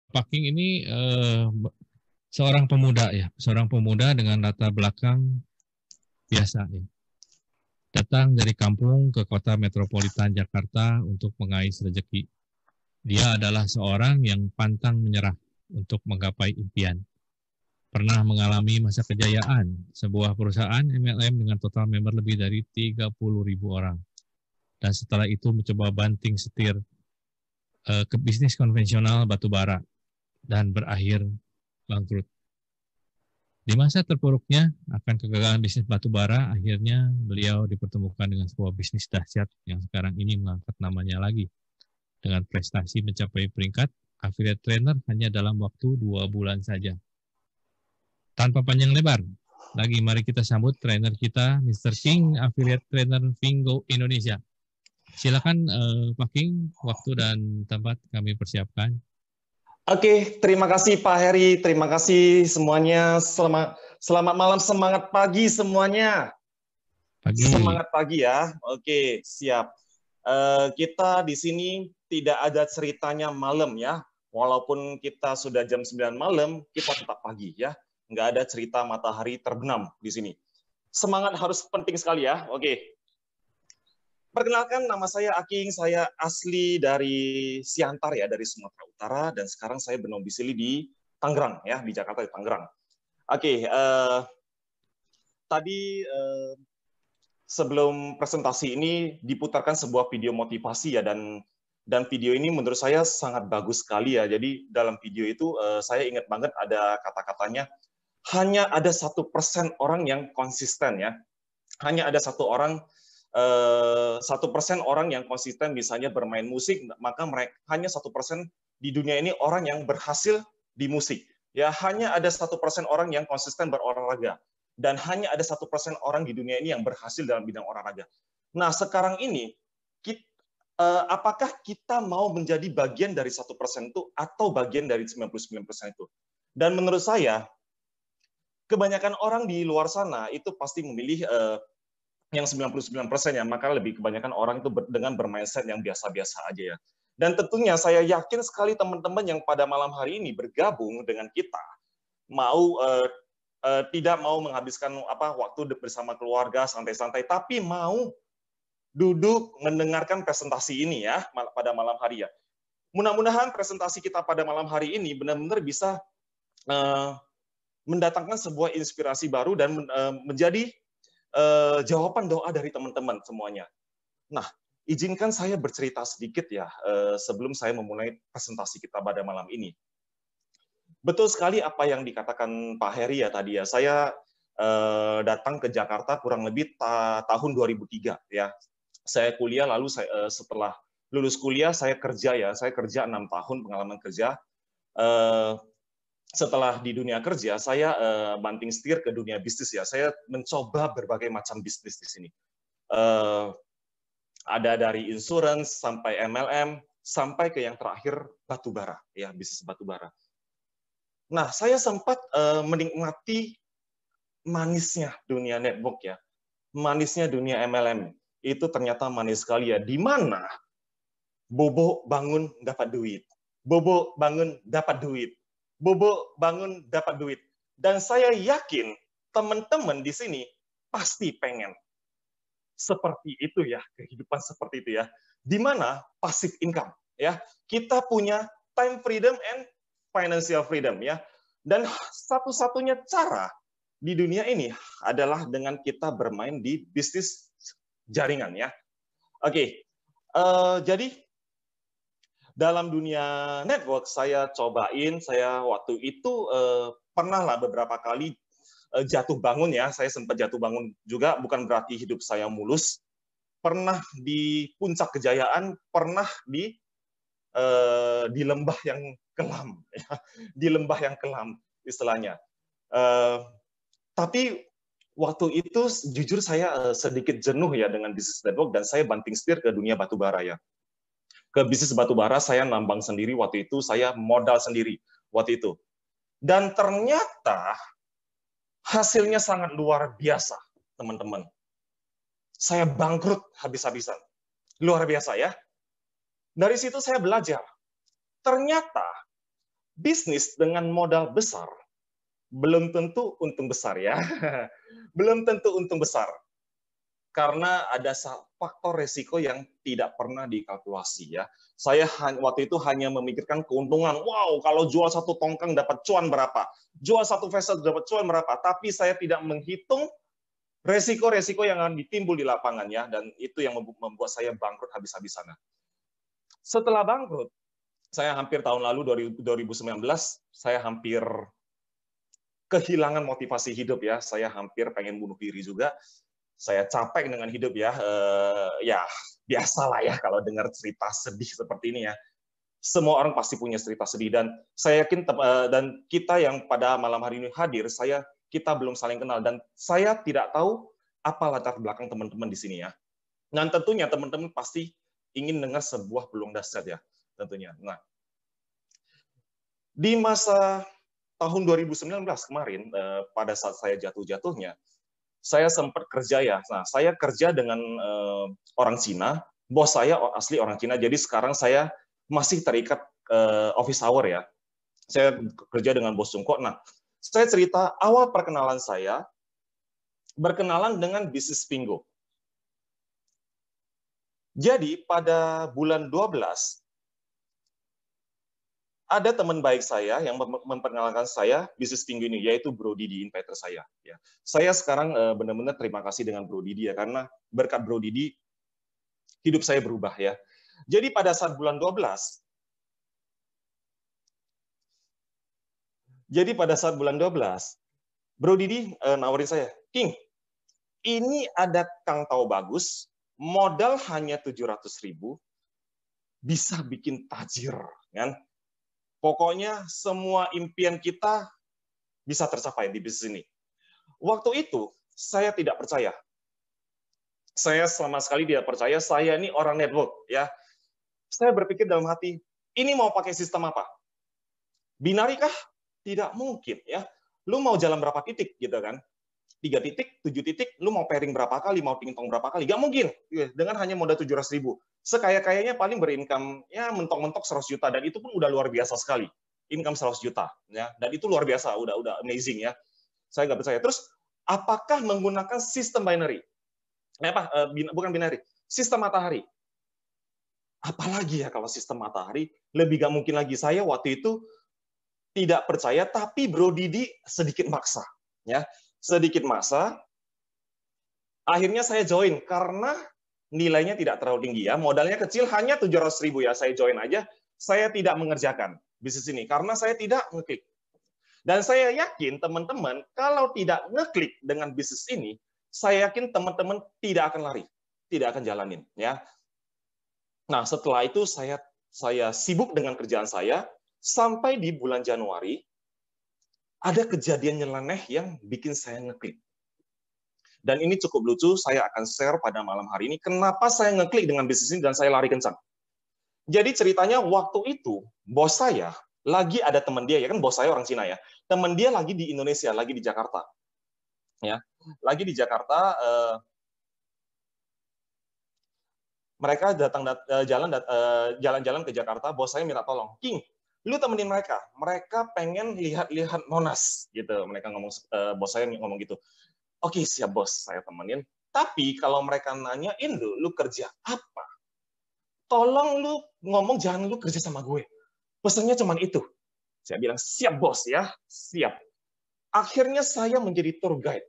Paking ini seorang pemuda ya, seorang pemuda dengan latar belakang biasa ya. Datang dari kampung ke kota metropolitan Jakarta untuk mengais rezeki. Dia adalah seorang yang pantang menyerah untuk menggapai impian. Pernah mengalami masa kejayaan, sebuah perusahaan MLM dengan total member lebih dari 30.000 orang. Dan setelah itu mencoba banting setir ke bisnis konvensional batubara dan berakhir bangkrut. Di masa terpuruknya akan kegagalan bisnis batubara, akhirnya beliau dipertemukan dengan sebuah bisnis dahsyat yang sekarang ini mengangkat namanya lagi. Dengan prestasi mencapai peringkat affiliate trainer hanya dalam waktu 2 bulan saja. Tanpa panjang lebar, lagi mari kita sambut trainer kita, Mr. King, affiliate trainer Vingo Indonesia. Silakan Pak King, waktu dan tempat kami persiapkan. Oke, terima kasih Pak Heri, terima kasih semuanya. Selamat malam, semangat pagi semuanya. Pagi. Semangat pagi ya. Oke, siap. Kita di sini tidak ada ceritanya malam ya. Walaupun kita sudah jam 9 malam, kita tetap pagi ya. Nggak ada cerita matahari terbenam di sini. Semangat harus penting sekali ya. Oke. Perkenalkan, nama saya Aking, saya asli dari Siantar ya, dari Sumatera Utara, dan sekarang saya berdomisili di Tangerang ya, di Jakarta di Tangerang. Oke, tadi sebelum presentasi ini diputarkan sebuah video motivasi ya, dan video ini menurut saya sangat bagus sekali ya. Jadi dalam video itu saya ingat banget ada kata-katanya, hanya ada 1% orang yang konsisten ya, hanya ada 1% orang yang konsisten misalnya bermain musik, maka mereka hanya 1% di dunia ini orang yang berhasil di musik. Ya, hanya ada 1% orang yang konsisten berolahraga, dan hanya ada 1% orang di dunia ini yang berhasil dalam bidang olahraga. Nah, sekarang ini apakah kita mau menjadi bagian dari 1% itu atau bagian dari 99% itu? Dan menurut saya, kebanyakan orang di luar sana itu pasti memilih yang 99% ya, maka lebih kebanyakan orang itu dengan bermindset yang biasa-biasa aja ya. Dan tentunya saya yakin sekali teman-teman yang pada malam hari ini bergabung dengan kita mau tidak mau menghabiskan waktu bersama keluarga santai-santai, tapi mau duduk mendengarkan presentasi ini ya pada malam hari ya. Mudah-mudahan presentasi kita pada malam hari ini benar-benar bisa mendatangkan sebuah inspirasi baru dan menjadi jawaban doa dari teman-teman semuanya. Nah, izinkan saya bercerita sedikit ya sebelum saya memulai presentasi kita pada malam ini. Betul sekali apa yang dikatakan Pak Heri ya tadi ya. Saya datang ke Jakarta kurang lebih tahun 2003 ya. Saya kuliah, lalu setelah lulus kuliah saya kerja ya. Saya kerja 6 tahun pengalaman kerja. Setelah di dunia kerja, saya banting setir ke dunia bisnis ya. Saya mencoba berbagai macam bisnis di sini. Ada dari insurance sampai MLM, sampai ke yang terakhir batubara, ya bisnis batubara. Nah, saya sempat menikmati manisnya dunia network ya, manisnya dunia MLM. Itu ternyata manis sekali ya, di mana bobo bangun dapat duit, bobo bangun dapat duit, bobo bangun dapat duit. Dan saya yakin teman-teman di sini pasti pengen seperti itu ya, kehidupan seperti itu ya. Di mana passive income ya. Kita punya time freedom and financial freedom ya. Dan satu-satunya cara di dunia ini adalah dengan kita bermain di bisnis jaringan ya. Oke. Jadi dalam dunia network saya cobain, saya waktu itu pernah lah beberapa kali jatuh bangun ya, saya sempat jatuh bangun juga, bukan berarti hidup saya mulus. Pernah di puncak kejayaan, pernah di lembah yang kelam, ya. Di lembah yang kelam istilahnya. Tapi waktu itu jujur saya sedikit jenuh ya dengan bisnis network, dan saya banting setir ke dunia batubara ya. Ke bisnis batubara saya nambang sendiri waktu itu, saya modal sendiri waktu itu. Dan ternyata hasilnya sangat luar biasa, teman-teman. Saya bangkrut habis-habisan. Luar biasa ya. Dari situ saya belajar. Ternyata bisnis dengan modal besar belum tentu untung besar ya. Belum tentu untung besar. Karena ada faktor resiko yang tidak pernah dikalkulasi ya. Saya waktu itu hanya memikirkan keuntungan. Wow, kalau jual satu tongkang dapat cuan berapa? Jual satu vessel dapat cuan berapa? Tapi saya tidak menghitung resiko-resiko yang akan ditimbul di lapangan ya. Dan itu yang membuat saya bangkrut habis-habisan. Setelah bangkrut, saya hampir tahun lalu 2019 saya hampir kehilangan motivasi hidup ya. Saya hampir pengen bunuh diri juga. Saya capek dengan hidup ya. Ya biasalah ya kalau dengar cerita sedih seperti ini ya. Semua orang pasti punya cerita sedih dan saya yakin dan kita yang pada malam hari ini hadir, kita belum saling kenal dan saya tidak tahu apa latar belakang teman-teman di sini ya. Dan tentunya teman-teman pasti ingin dengar sebuah peluang dahsyat ya, tentunya. Nah, di masa tahun 2019 kemarin, pada saat saya jatuh-jatuhnya, saya sempat kerja ya. Nah, saya kerja dengan orang Cina, bos saya asli orang Cina, jadi sekarang saya masih terikat office hour ya. Saya kerja dengan bos Tiongkok. Nah, saya cerita awal perkenalan saya, berkenalan dengan bisnis Pingo. Jadi pada bulan 12, ada teman baik saya yang memperkenalkan saya bisnis Pingo ini, yaitu Bro Didi, insider saya. Ya. Saya sekarang benar-benar terima kasih dengan Bro Didi ya, karena berkat Bro Didi, hidup saya berubah ya. Jadi pada saat bulan 12, Bro Didi nawarin saya, King, ini ada Kang Tau bagus, modal hanya 700.000, bisa bikin tajir, kan? Pokoknya semua impian kita bisa tercapai di bisnis ini. Waktu itu saya tidak percaya. Saya sama sekali tidak percaya. Saya ini orang network ya. Saya berpikir dalam hati, ini mau pakai sistem apa? Binari kah? Tidak mungkin ya. Lu mau jalan berapa titik gitu kan? 3 titik, 7 titik, lu mau pairing berapa kali, mau ping-pong berapa kali? Gak mungkin. Dengan hanya modal 700.000. Sekaya-kayanya paling berincome ya mentok-mentok 100 juta dan itu pun udah luar biasa sekali. Income 100 juta ya. Dan itu luar biasa, udah amazing ya. Saya nggak percaya. Terus apakah menggunakan sistem binary? Bukan binary, sistem matahari. Apalagi ya kalau sistem matahari, lebih nggak mungkin lagi. Saya waktu itu tidak percaya, tapi Bro Didi sedikit maksa ya. Sedikit maksa, akhirnya saya join karena nilainya tidak terlalu tinggi ya, modalnya kecil hanya 700.000 ya, saya join aja, saya tidak mengerjakan bisnis ini karena saya tidak ngeklik. Dan saya yakin teman-teman kalau tidak ngeklik dengan bisnis ini, saya yakin teman-teman tidak akan lari, tidak akan jalanin ya. Nah, setelah itu saya sibuk dengan kerjaan saya sampai di bulan Januari ada kejadian nyeleneh yang bikin saya ngeklik. Dan ini cukup lucu, saya akan share pada malam hari ini kenapa saya ngeklik dengan bisnis ini dan saya lari kencang. Jadi ceritanya waktu itu, bos saya, lagi ada teman dia, ya kan bos saya orang Cina ya, teman dia lagi di Indonesia, lagi di Jakarta. Ya, lagi di Jakarta, mereka jalan-jalan ke Jakarta, bos saya minta tolong, King, lu temenin mereka pengen lihat-lihat Monas, gitu. Mereka ngomong, bos saya ngomong gitu. Oke, siap bos, saya temenin. Tapi kalau mereka nanyain lu kerja apa? Tolong lu ngomong jangan lu kerja sama gue. Pesannya cuma itu. Saya bilang, siap bos ya, siap. Akhirnya saya menjadi tour guide.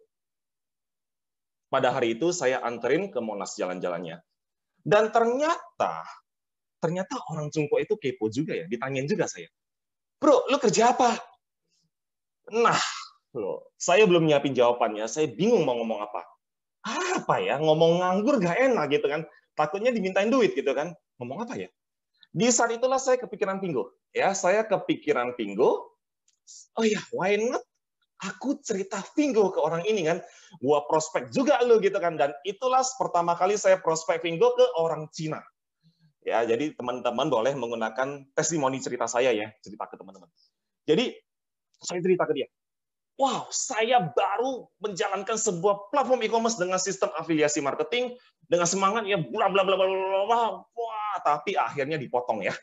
Pada hari itu saya anterin ke Monas jalan-jalannya. Dan ternyata orang Tiongkok itu kepo juga ya, ditanyain juga saya. Bro, lu kerja apa? Nah, loh, saya belum nyiapin jawabannya, saya bingung mau ngomong apa. Apa ya, ngomong nganggur gak enak gitu kan. Takutnya dimintain duit gitu kan. Ngomong apa ya? Di saat itulah saya kepikiran Pingo. Ya, saya kepikiran Pingo. Oh ya, why not? Aku cerita Pingo ke orang ini kan. Gua prospek juga lu gitu kan. Dan itulah pertama kali saya prospek Pingo ke orang Cina. Ya, jadi teman-teman boleh menggunakan testimoni cerita saya ya, cerita ke teman-teman. Jadi saya cerita ke dia. Wow, saya baru menjalankan sebuah platform e-commerce dengan sistem afiliasi marketing dengan semangat ya bla bla bla bla bla. Wah, tapi akhirnya dipotong ya.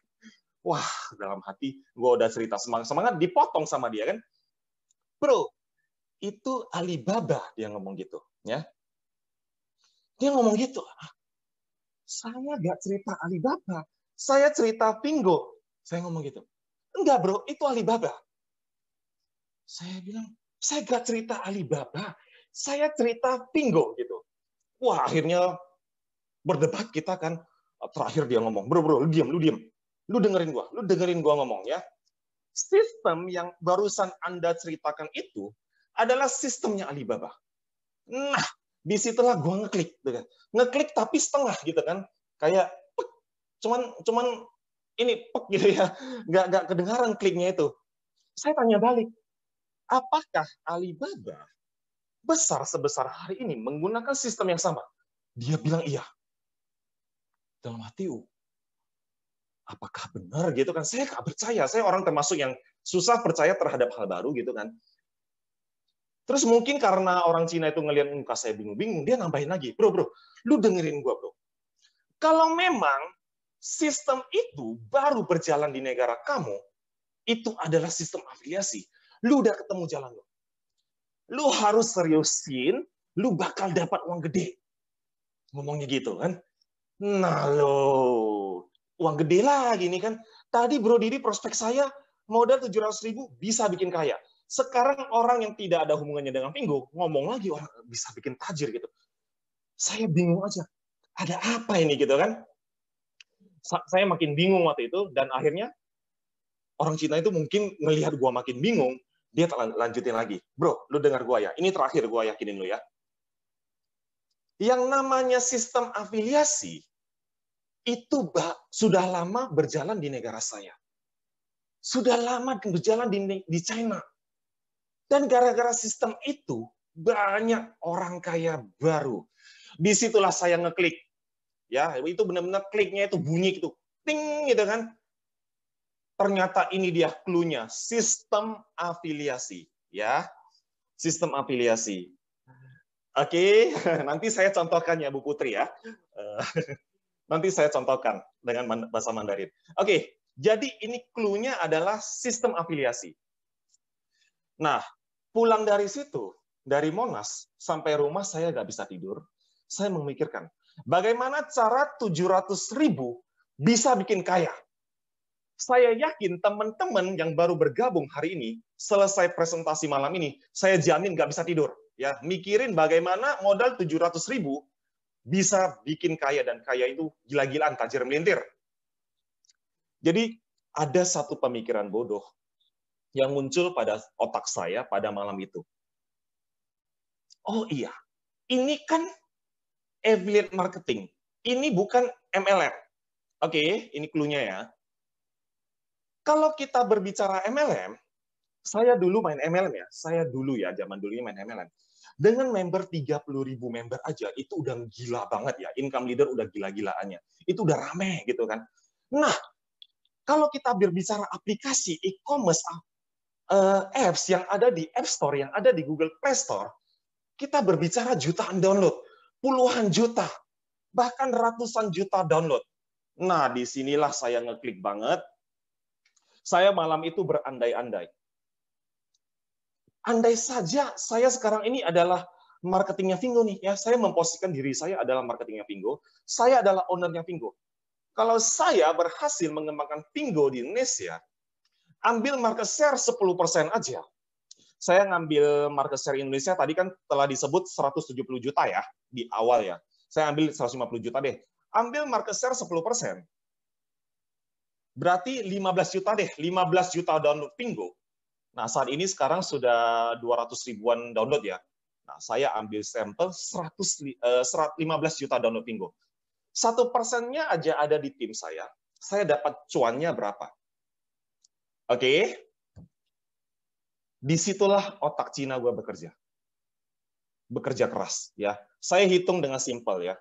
Wah, dalam hati gue udah cerita semangat-semangat, dipotong sama dia kan. Bro, itu Alibaba, dia ngomong gitu. Ya, dia ngomong gitu. Saya nggak cerita Alibaba, saya cerita Pingo. Saya ngomong gitu. Enggak bro, itu Alibaba. Saya bilang, saya nggak cerita Alibaba, saya cerita Pingo gitu. Wah, akhirnya berdebat kita kan. Terakhir dia ngomong, bro, lu diam. Lu dengerin gua ngomong ya. Sistem yang barusan Anda ceritakan itu adalah sistemnya Alibaba. Nah, disitulah gua ngeklik, gitu kan. Ngeklik tapi setengah gitu kan. Kayak cuman ini pek gitu ya, nggak kedengaran kliknya itu. Saya tanya balik, apakah Alibaba besar sebesar hari ini menggunakan sistem yang sama? Dia bilang iya. Dalam hati, apakah benar gitu kan? Saya nggak percaya. Saya orang termasuk yang susah percaya terhadap hal baru gitu kan. Terus mungkin karena orang Cina itu ngelihat muka saya bingung-bingung, dia nambahin lagi, bro, lu dengerin gua bro. Kalau memang sistem itu baru berjalan di negara kamu, itu adalah sistem afiliasi. Lu udah ketemu jalan lo. Lu harus seriusin, lu bakal dapat uang gede. Ngomongnya gitu kan. Nah lo, uang gede lagi nih kan. Tadi Bro Didi prospek saya modal 700.000 bisa bikin kaya. Sekarang orang yang tidak ada hubungannya dengan Pingo ngomong lagi orang bisa bikin tajir gitu. Saya bingung aja. Ada apa ini gitu kan? Saya makin bingung waktu itu dan akhirnya orang Cina itu mungkin ngelihat gua makin bingung, dia lanjutin lagi. Bro, lu dengar gua ya. Ini terakhir gua yakinin lu ya. Yang namanya sistem afiliasi itu sudah lama berjalan di negara saya. Sudah lama berjalan di China. Dan gara-gara sistem itu, banyak orang kaya baru. Disitulah saya ngeklik. Ya, itu benar-benar kliknya itu bunyi gitu. Ting gitu kan. Ternyata ini dia clue-nya, sistem afiliasi. Ya, sistem afiliasi. Oke, nanti saya contohkan ya Bu Putri ya. Nanti saya contohkan dengan bahasa Mandarin. Oke, jadi ini clue-nya adalah sistem afiliasi. Nah, pulang dari situ, dari Monas sampai rumah saya nggak bisa tidur. Saya memikirkan, bagaimana cara 700.000 bisa bikin kaya. Saya yakin teman-teman yang baru bergabung hari ini, selesai presentasi malam ini, saya jamin nggak bisa tidur. Ya, mikirin bagaimana modal 700.000 bisa bikin kaya, dan kaya itu gila-gilaan, tajir melintir. Jadi ada satu pemikiran bodoh yang muncul pada otak saya pada malam itu. Oh iya, ini kan affiliate marketing. Ini bukan MLM. Oke, ini clue-nya ya. Kalau kita berbicara MLM, saya dulu main MLM ya. Saya dulu ya, zaman dulunya main MLM. Dengan member 30.000 member aja, itu udah gila banget ya. Income leader udah gila-gilaannya. Itu udah rame gitu kan. Nah, kalau kita berbicara aplikasi e-commerce, apps yang ada di App Store, yang ada di Google Play Store, kita berbicara jutaan download, puluhan juta, bahkan ratusan juta download. Nah, disinilah saya ngeklik banget. Saya malam itu berandai-andai. Andai saja saya sekarang ini adalah marketingnya Vingo nih, ya, saya memposisikan diri saya adalah marketingnya Vingo, saya adalah ownernya Vingo. Kalau saya berhasil mengembangkan Vingo di Indonesia, ambil market share 10% aja. Saya ngambil market share Indonesia tadi kan telah disebut 170 juta ya di awal ya. Saya ambil 150 juta deh. Ambil market share 10%. Berarti 15 juta deh, 15 juta download Vingo. Nah, saat ini sekarang sudah 200 ribuan download ya. Nah, saya ambil sampel 15 juta download Vingo. 1%-nya aja ada di tim saya dapat cuannya berapa? Oke. Disitulah otak Cina gue bekerja. Bekerja keras. Ya. Saya hitung dengan simpel ya.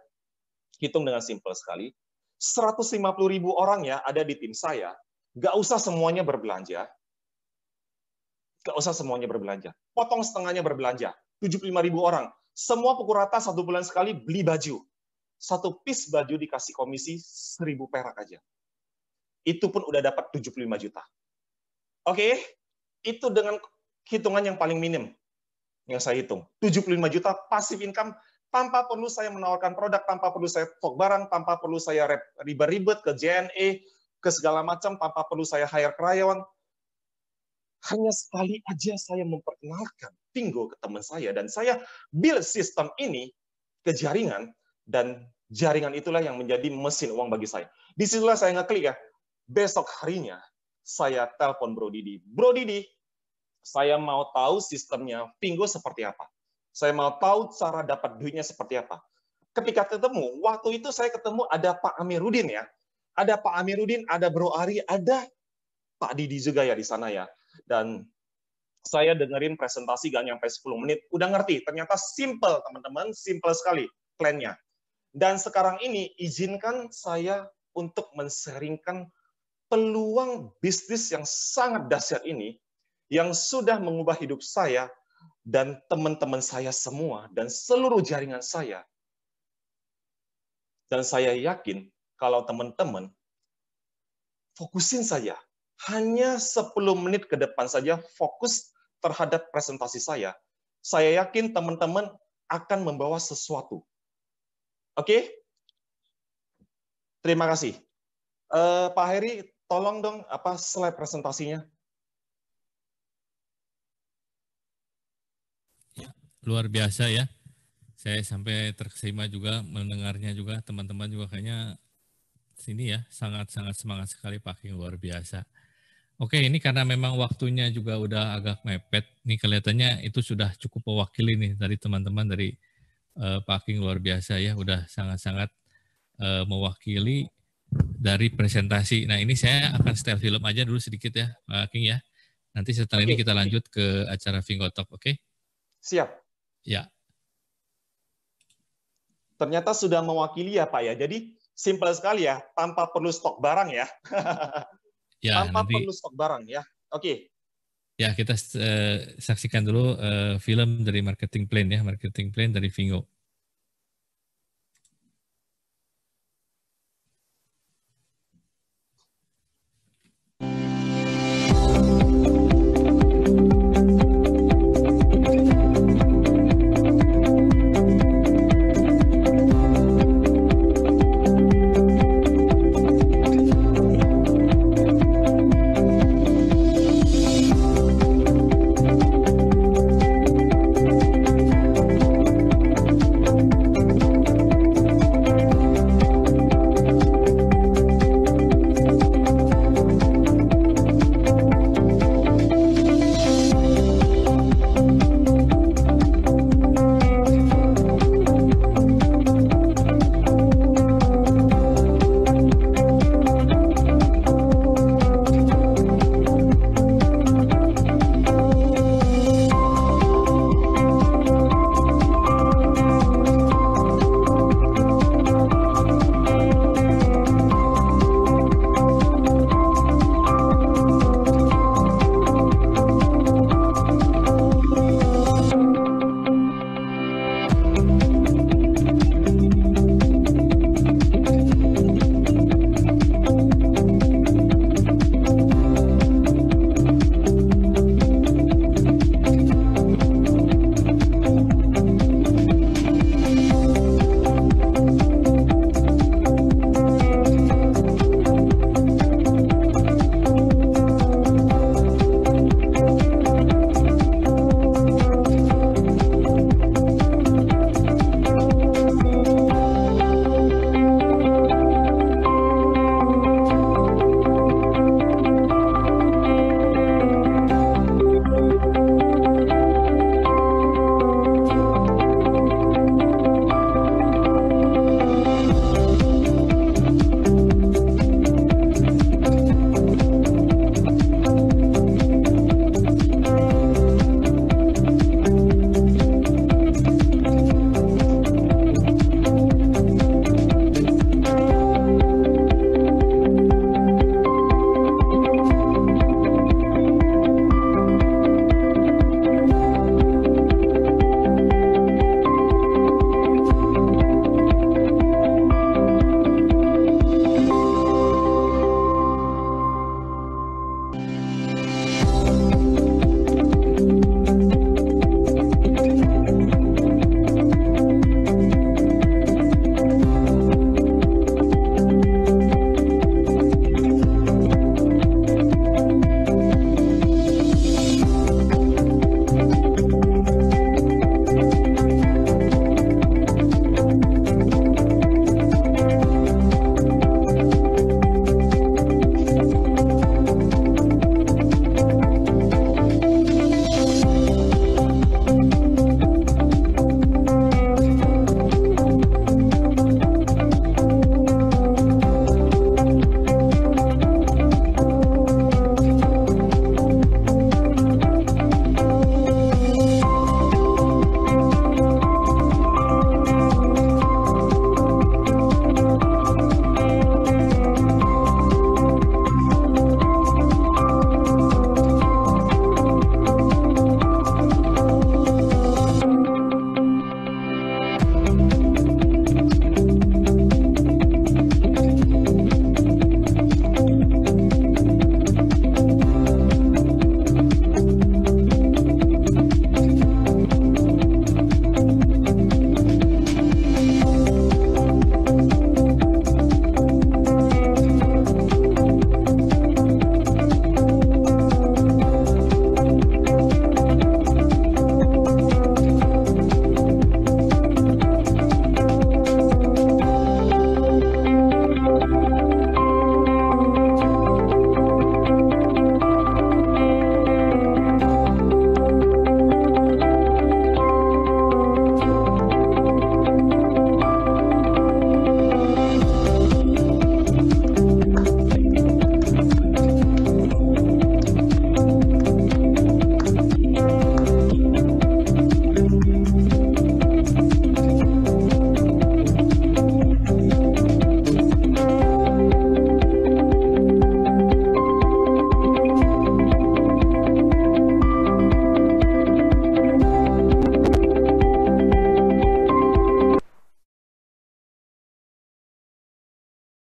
Hitung dengan simpel sekali. 150.000 orang ya ada di tim saya. Nggak usah semuanya berbelanja. Nggak usah semuanya berbelanja. Potong setengahnya berbelanja. 75.000 orang. Semua pukul rata 1 bulan sekali beli baju. Satu piece baju dikasih komisi 1.000 perak aja. itu pun udah dapat 75 juta. Oke, itu dengan hitungan yang paling minim yang saya hitung. 75 juta passive income tanpa perlu saya menawarkan produk, tanpa perlu saya stok barang, tanpa perlu saya ribet-ribet ke JNE, ke segala macam, tanpa perlu saya hire karyawan. Hanya sekali aja saya memperkenalkan Pingo ke teman saya, dan saya build sistem ini ke jaringan, dan jaringan itulah yang menjadi mesin uang bagi saya. Disitulah saya ngeklik ya. Besok harinya, saya telepon Bro Didi. Bro Didi, saya mau tahu sistemnya Pingo seperti apa. Saya mau tahu cara dapat duitnya seperti apa. Ketika ketemu, waktu itu saya ketemu ada Pak Amiruddin ya. Ada Pak Amiruddin, ada Bro Ari, ada Pak Didi juga ya di sana ya. Dan saya dengerin presentasi gak nyampe 10 menit, udah ngerti. Ternyata simple teman-teman, simple sekali plannya. Dan sekarang ini izinkan saya untuk men-sharingkan peluang bisnis yang sangat dahsyat ini, yang sudah mengubah hidup saya dan teman-teman saya semua, dan seluruh jaringan saya. Dan saya yakin kalau teman-teman fokusin saja, hanya 10 menit ke depan saja fokus terhadap presentasi saya yakin teman-teman akan membawa sesuatu. Oke? Terima kasih. Pak Heri, tolong dong slide presentasinya. Ya, luar biasa ya. Saya sampai terkesima juga mendengarnya juga, teman-teman juga kayaknya sini ya, sangat-sangat semangat sekali Pak King, luar biasa. Oke, ini karena memang waktunya juga udah agak mepet, nih kelihatannya itu sudah cukup mewakili nih dari teman-teman dari Pak King, luar biasa ya, udah sangat-sangat mewakili dari presentasi. Nah ini saya akan style film aja dulu sedikit ya Pak King ya. Nanti setelah ini kita lanjut ke acara Fingotalk, oke? Siap. Ya. Ternyata sudah mewakili ya Pak ya. Jadi simple sekali ya, tanpa perlu stok barang ya. Ya, tanpa perlu stok barang ya. Oke. Ya, kita saksikan dulu film dari marketing plan ya, marketing plan dari Fingo.